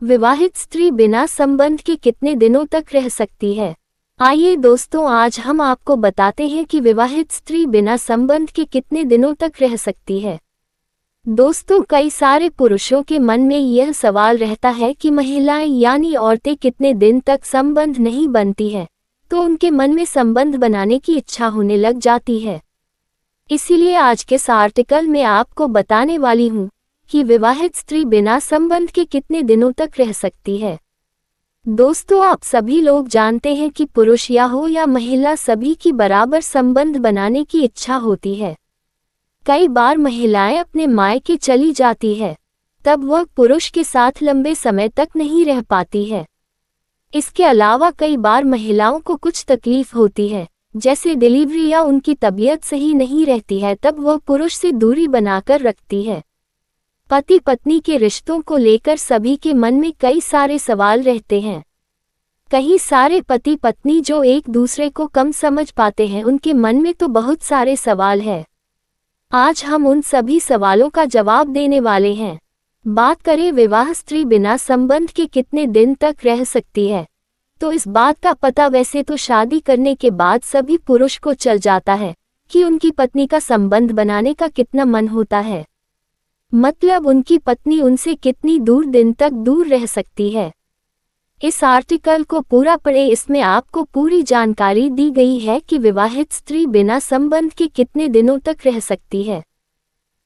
विवाहित स्त्री बिना संबंध के कितने दिनों तक रह सकती है? आइए दोस्तों, आज हम आपको बताते हैं कि विवाहित स्त्री बिना संबंध के कितने दिनों तक रह सकती है। दोस्तों, कई सारे पुरुषों के मन में यह सवाल रहता है कि महिलाएं यानी औरतें कितने दिन तक संबंध नहीं बनती है, तो उनके मन में संबंध बनाने की इच्छा होने लग जाती है। इसीलिए आज के इस आर्टिकल में आपको बताने वाली हूँ कि विवाहित स्त्री बिना संबंध के कितने दिनों तक रह सकती है। दोस्तों, आप सभी लोग जानते हैं कि पुरुष या महिला सभी की बराबर संबंध बनाने की इच्छा होती है। कई बार महिलाएं अपने मायके चली जाती है, तब वह पुरुष के साथ लंबे समय तक नहीं रह पाती है। इसके अलावा कई बार महिलाओं को कुछ तकलीफ होती है, जैसे डिलीवरी या उनकी तबीयत सही नहीं रहती है, तब वह पुरुष से दूरी बनाकर रखती है। पति पत्नी के रिश्तों को लेकर सभी के मन में कई सारे सवाल रहते हैं। कई सारे पति पत्नी जो एक दूसरे को कम समझ पाते हैं, उनके मन में तो बहुत सारे सवाल हैं। आज हम उन सभी सवालों का जवाब देने वाले हैं। बात करें विवाह स्त्री बिना संबंध के कितने दिन तक रह सकती है, तो इस बात का पता वैसे तो शादी करने के बाद सभी पुरुष को चल जाता है कि उनकी पत्नी का संबंध बनाने का कितना मन होता है, मतलब उनकी पत्नी उनसे कितनी दिन तक दूर रह सकती है। इस आर्टिकल को पूरा पढ़ें, इसमें आपको पूरी जानकारी दी गई है कि विवाहित स्त्री बिना संबंध के कितने दिनों तक रह सकती है।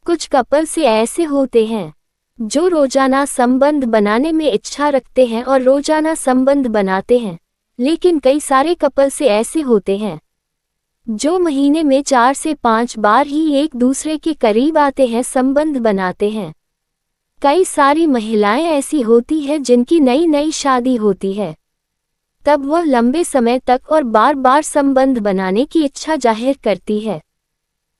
कुछ कपल से ऐसे होते हैं जो रोजाना संबंध बनाने में इच्छा रखते हैं और रोजाना संबंध बनाते हैं, लेकिन कई सारे कपल से ऐसे होते हैं जो महीने में 4 से 5 बार ही एक दूसरे के करीब आते हैं, संबंध बनाते हैं। कई सारी महिलाएं ऐसी होती हैं जिनकी नई शादी होती है, तब वह लंबे समय तक और बार बार संबंध बनाने की इच्छा जाहिर करती है,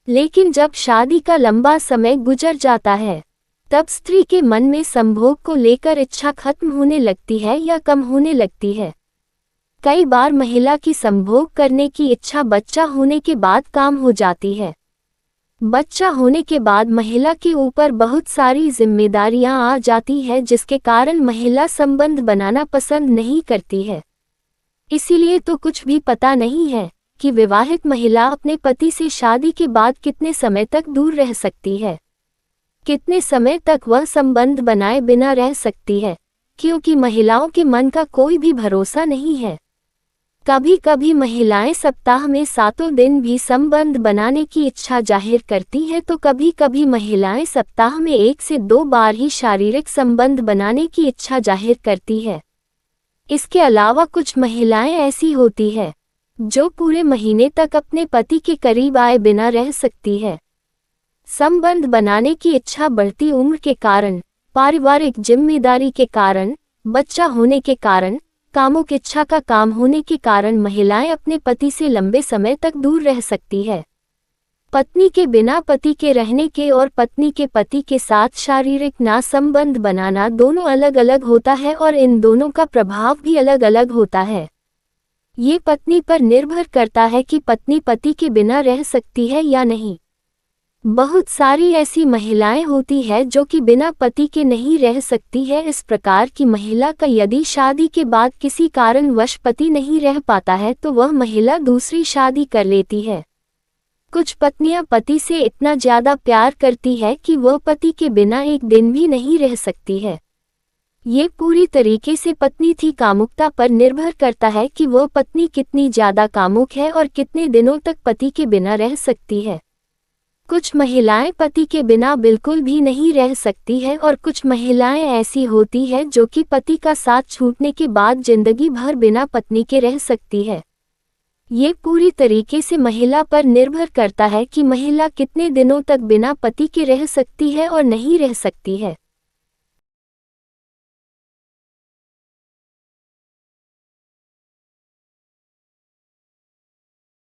लेकिन जब शादी का लंबा समय गुजर जाता है, तब स्त्री के मन में संभोग को लेकर इच्छा खत्म होने लगती है या कम होने लगती है। कई बार महिला की संभोग करने की इच्छा बच्चा होने के बाद काम हो जाती है। बच्चा होने के बाद महिला के ऊपर बहुत सारी जिम्मेदारियां आ जाती है, जिसके कारण महिला संबंध बनाना पसंद नहीं करती है। इसीलिए तो कुछ भी पता नहीं है कि विवाहित महिला अपने पति से शादी के बाद कितने समय तक दूर रह सकती है, कितने समय तक वह संबंध बनाए बिना रह सकती है, क्योंकि महिलाओं के मन का कोई भी भरोसा नहीं है। कभी कभी महिलाएं सप्ताह में 7 दिन भी संबंध बनाने की इच्छा जाहिर करती हैं, तो कभी कभी महिलाएं सप्ताह में 1 से 2 बार ही शारीरिक संबंध बनाने की इच्छा जाहिर करती है। इसके अलावा कुछ महिलाएं ऐसी होती है जो पूरे महीने तक अपने पति के करीब आए बिना रह सकती है। संबंध बनाने की इच्छा बढ़ती उम्र के कारण, पारिवारिक जिम्मेदारी के कारण, बच्चा होने के कारण, कामुक इच्छा का काम होने के कारण महिलाएं अपने पति से लंबे समय तक दूर रह सकती है। पत्नी के बिना पति के रहने के और पत्नी के पति के साथ शारीरिक ना संबंध बनाना दोनों अलग अलग होता है और इन दोनों का प्रभाव भी अलग अलग होता है। ये पत्नी पर निर्भर करता है कि पत्नी पति के बिना रह सकती है या नहीं। बहुत सारी ऐसी महिलाएं होती है जो कि बिना पति के नहीं रह सकती है। इस प्रकार की महिला का यदि शादी के बाद किसी कारणवश पति नहीं रह पाता है, तो वह महिला दूसरी शादी कर लेती है। कुछ पत्नियां पति से इतना ज्यादा प्यार करती है कि वह पति के बिना एक दिन भी नहीं रह सकती है। ये पूरी तरीके से पत्नी की कामुकता पर निर्भर करता है कि वह पत्नी कितनी ज्यादा कामुक है और कितने दिनों तक पति के बिना रह सकती है। कुछ महिलाएं पति के बिना बिल्कुल भी नहीं रह सकती है और कुछ महिलाएं ऐसी होती है जो कि पति का साथ छूटने के बाद जिंदगी भर बिना पत्नी के रह सकती है। ये पूरी तरीके से महिला पर निर्भर करता है कि महिला कितने दिनों तक बिना पति के रह सकती है और नहीं रह सकती है।